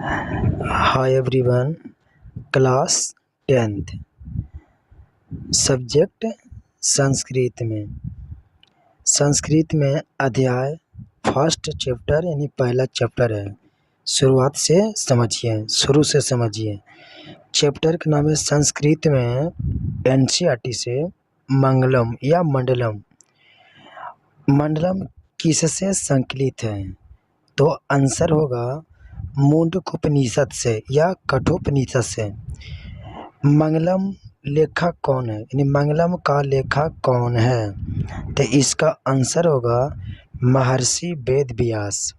Hi everyone, class 10th, subject Sanskrit में अध्याय first chapter यानी पहला चैप्टर है। शुरू से समझिए। चैप्टर का नाम है संस्कृत में एनसीईआरटी से मंगलम या मंडलम। मंडलम किससे संकलित है? तो आंसर होगा मुंडकोपनिषद से या कठोपनिषद से। मंगलम लेखक कौन है, यानी मंगलम का लेखक कौन है? तो इसका आंसर होगा महर्षि वेदव्यास।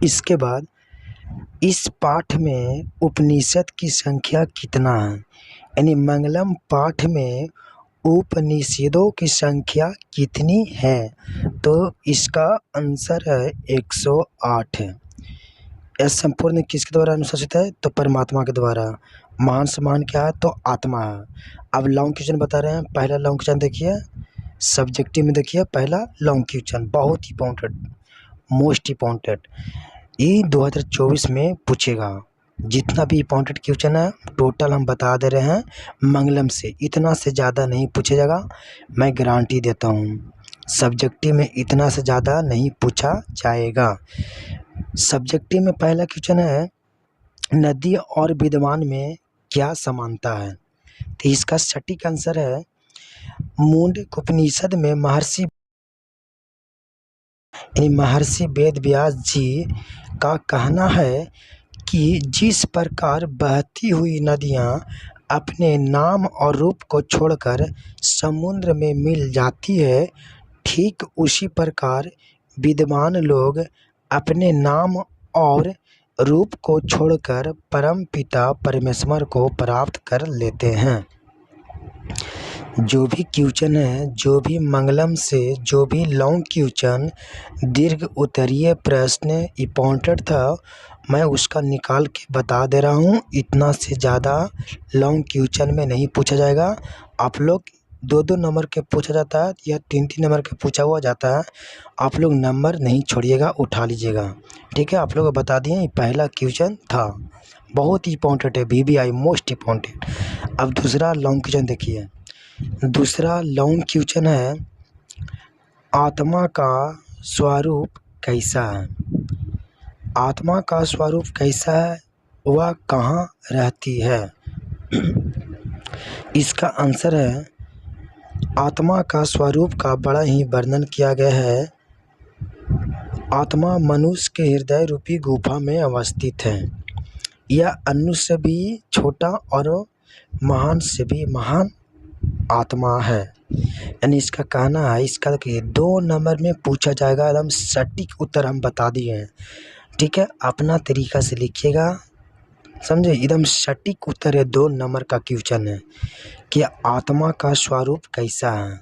इसके बाद इस पाठ में उपनिषद की संख्या कितना है, यानी मंगलम पाठ में उपनिषदों की संख्या कितनी है? तो इसका आंसर है 108 है। यह संपूर्ण किसके द्वारा अनुशासित है? तो परमात्मा के द्वारा। महान समान क्या है? तो आत्मा है। अब लॉन्ग क्वेश्चन बता रहे हैं। पहला लॉन्ग क्वेश्चन देखिए, सब्जेक्टिव में देखिए। पहला लॉन्ग क्वेश्चन बहुत इंपॉर्टेंट, मोस्ट इंपॉर्टेंट, ये 2024 में पूछेगा। जितना भी इंपॉर्टेंट क्वेश्चन है टोटल हम बता दे रहे हैं मंगलम से। इतना से ज़्यादा नहीं पूछा जाएगा, मैं गारंटी देता हूँ। सब्जेक्टिव में इतना से ज़्यादा नहीं पूछा जाएगा। सब्जेक्टिव में पहला क्वेश्चन है, नदी और विद्वान में क्या समानता है? तो इसका सटीक आंसर है मुंडकोपनिषद में महर्षि वेदव्यास जी का कहना है कि जिस प्रकार बहती हुई नदियाँ अपने नाम और रूप को छोड़कर समुद्र में मिल जाती है, ठीक उसी प्रकार विद्वान लोग अपने नाम और रूप को छोड़कर परमपिता परमेश्वर को प्राप्त कर लेते हैं। जो भी क्वेश्चन है, जो भी मंगलम से जो भी लॉन्ग क्वेश्चन, दीर्घ उत्तरीय प्रश्न इंपॉर्टेंट था, मैं उसका निकाल के बता दे रहा हूँ। इतना से ज़्यादा लॉन्ग क्वेश्चन में नहीं पूछा जाएगा। आप लोग 2-2 नंबर के पूछा जाता है या 3-3 नंबर के पूछा हुआ जाता है। आप लोग नंबर नहीं छोड़िएगा, उठा लीजिएगा, ठीक है। आप लोग बता दिए पहला क्वेश्चन था, बहुत इंपॉर्टेंट है, VVI मोस्ट इंपॉर्टेंट। अब दूसरा लॉन्ग क्वेश्चन देखिए। दूसरा लॉन्ग क्वेश्चन है, आत्मा का स्वरूप कैसा है? आत्मा का स्वरूप कैसा है, वह कहाँ रहती है? इसका आंसर है, आत्मा का स्वरूप का बड़ा ही वर्णन किया गया है। आत्मा मनुष्य के हृदय रूपी गुफा में अवस्थित है। यह अनु से भी छोटा और महान से भी महान आत्मा है। यानी इसका कहना है, इसका 2 नंबर में पूछा जाएगा। एकदम सटीक उत्तर हम बता दिए हैं, ठीक है। अपना तरीका से लिखिएगा, समझे। एकदम सटीक उत्तर है, 2 नंबर का क्वेश्चन है कि आत्मा का स्वरूप कैसा है,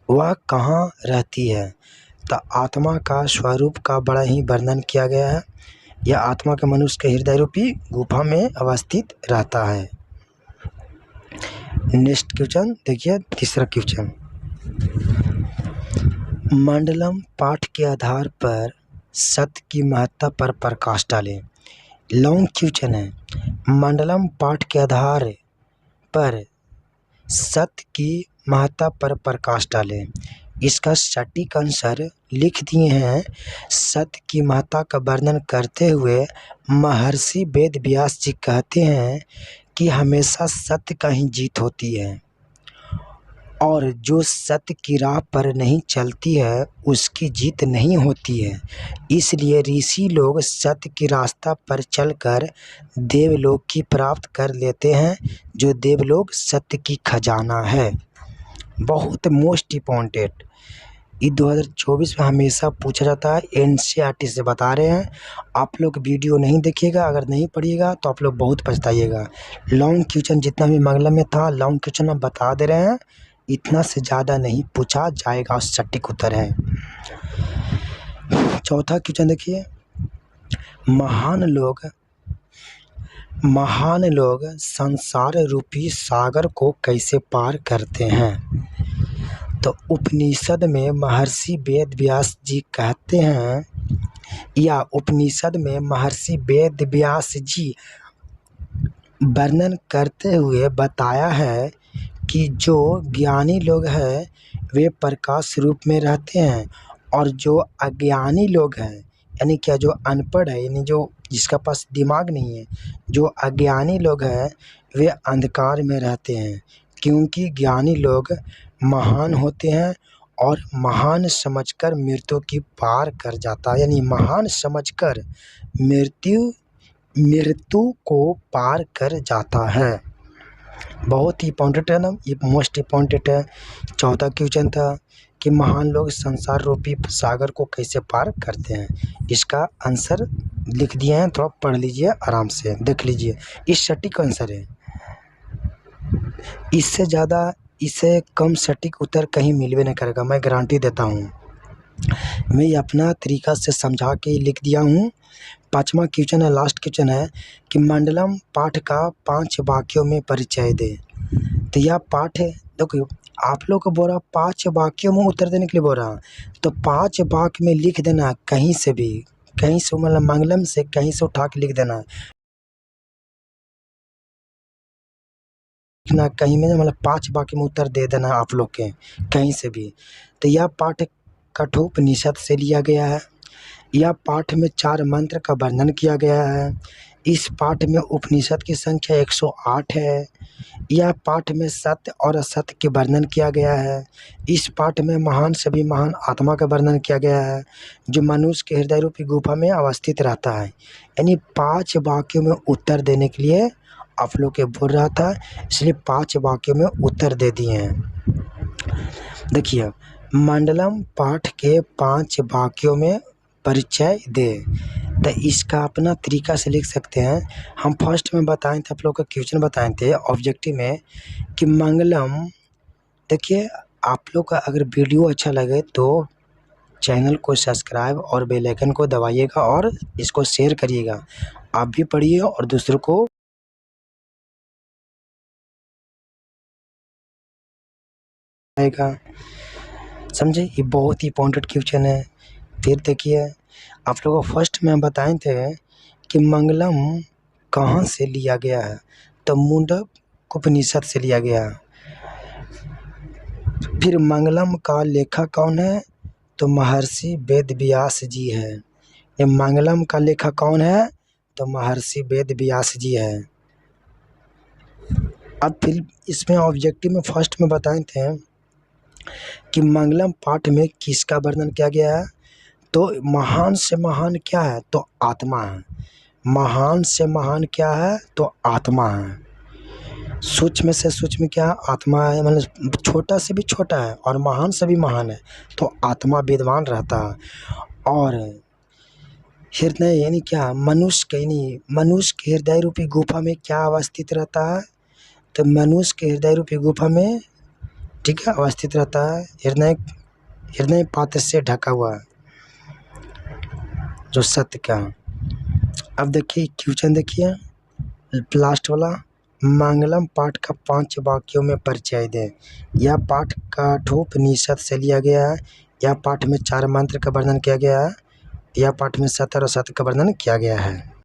वह कहाँ रहती है। तो आत्मा का स्वरूप का बड़ा ही वर्णन किया गया है। यह आत्मा के मनुष्य के हृदय रूपी गुफा में अवस्थित रहता है। नेक्स्ट क्वेश्चन देखिए, तीसरा क्वेश्चन। मंडलम पाठ के आधार पर सत्य की महत्ता पर प्रकाश डालें। लॉन्ग क्वेश्चन है। मंडलम पाठ के आधार पर सत्य की महत्ता पर प्रकाश डालें। इसका सटीक आंसर लिख दिए हैं। सत्य की महत्ता का वर्णन करते हुए महर्षि वेदव्यास जी कहते हैं कि हमेशा सत्य का ही जीत होती है, और जो सत्य की राह पर नहीं चलती है उसकी जीत नहीं होती है। इसलिए ऋषि लोग सत्य की रास्ता पर चलकर देवलोक की प्राप्त कर लेते हैं, जो देवलोक सत्य की खजाना है। बहुत मोस्ट इंपॉर्टेंट, ये 2024 में हमेशा पूछा जाता है। एनसीईआरटी से बता रहे हैं। आप लोग वीडियो नहीं देखिएगा, अगर नहीं पढ़िएगा तो आप लोग बहुत पछताइएगा। लॉन्ग क्वेश्चन जितना भी मंगलम में था, लॉन्ग क्वेश्चन हम बता दे रहे हैं। इतना से ज़्यादा नहीं पूछा जाएगा, सटीक उत्तर है। चौथा क्वेश्चन देखिए, महान लोग संसार रूपी सागर को कैसे पार करते हैं? तो उपनिषद में महर्षि वेद व्यास जी कहते हैं, या उपनिषद में महर्षि वेद व्यास जी वर्णन करते हुए बताया है कि जो ज्ञानी लोग हैं वे प्रकाश रूप में रहते हैं, और जो अज्ञानी लोग हैं, यानी क्या, जो अनपढ़ है, यानी जो जिसका पास दिमाग नहीं है, जो अज्ञानी लोग हैं वे अंधकार में रहते हैं। क्योंकि ज्ञानी लोग महान होते हैं और महान समझकर मृत्यु की पार कर जाता है, यानी महान समझकर मृत्यु को पार कर जाता है। बहुत ही इम्पोर्टेंट है ना, ये मोस्ट इम्पोर्टेंट है। 14 क्वेश्चन था कि महान लोग संसार रूपी सागर को कैसे पार करते हैं। इसका आंसर लिख दिए हैं, थोड़ा पढ़ लीजिए, आराम से देख लीजिए, इस सटीक आंसर है। इससे ज़्यादा, इससे कम सटीक उत्तर कहीं मिलवे नहीं करेगा, मैं गारंटी देता हूँ। मैं अपना तरीका से समझा के लिख दिया हूँ। 5वां क्वेश्चन है, लास्ट क्वेश्चन है कि मंडलम पाठ का 5 वाक्यों में परिचय दे। तो यह पाठ है, देखो आप लोग को बोल रहा 5 वाक्यों में उत्तर देने के लिए बोल रहा, तो 5 वाक्य में लिख देना, कहीं से भी, कहीं से, मतलब मंगलम से कहीं से उठा के लिख देना ना, कहीं में, मतलब 5 वाक्य में उत्तर दे देना आप लोग के कहीं से भी। तो यह पाठ कठोपनिषद से लिया गया है। यह पाठ में 4 मंत्र का वर्णन किया गया है। इस पाठ में उपनिषद की संख्या 108 है। यह पाठ में सत्य और असत्य के वर्णन किया गया है। इस पाठ में महान सभी महान आत्मा का वर्णन किया गया है, जो मनुष्य के हृदय रूपी गुफा में अवस्थित रहता है। यानी 5 वाक्यों में उत्तर देने के लिए आप लोग के बोल रहा था, इसलिए 5 वाक्यों में उत्तर दे दिए हैं। देखिए, मंडलम पाठ के 5 वाक्यों में परिचय दे, तो इसका अपना तरीका से लिख सकते हैं। हम फर्स्ट में बताए थे, आप लोग का क्वेश्चन बताए थे ऑब्जेक्टिव में कि मंगलम। देखिए, आप लोग का अगर वीडियो अच्छा लगे तो चैनल को सब्सक्राइब और बेल आइकन को दबाइएगा और इसको शेयर करिएगा। आप भी पढ़िए और दूसरों को आएगा, समझे। ये बहुत ही इम्पोर्टेंट क्वेश्चन है। फिर देखिए, आप लोगों को फर्स्ट में बताए थे कि मंगलम कहाँ से लिया गया है, तो मुंडक उपनिषद से लिया गया। फिर मंगलम का लेखक कौन है, तो महर्षि वेद व्यास जी है। ये मंगलम का लेखक कौन है, तो महर्षि वेद व्यास जी है। अब फिर इसमें ऑब्जेक्टिव में फर्स्ट में बताए थे कि मंगलम पाठ में किसका वर्णन किया गया है, तो महान से महान क्या है, तो आत्मा है। महान से महान क्या है, तो आत्मा है। सूक्ष्म से सूक्ष्म क्या, आत्मा है, मतलब छोटा से भी छोटा है और महान से भी महान है, तो आत्मा विद्वान रहता है। और हृदय यानी क्या, मनुष्य के, यानी मनुष्य के हृदय रूपी गुफा में क्या अवस्थित रहता है, तो मनुष्य के हृदय रूपी गुफा में, ठीक है, अवस्थित रहता है। हृदय पात्र से ढका हुआ है, जो सत्य का। अब देखिए क्वेश्चन, देखिए लास्ट वाला, मंगलम पाठ का 5 वाक्यों में परिचय दें। यह पाठ कठोपनिषद से लिया गया है। यह पाठ में 4 मंत्र का वर्णन किया गया है। यह पाठ में सत्य और असत्य का वर्णन किया गया है।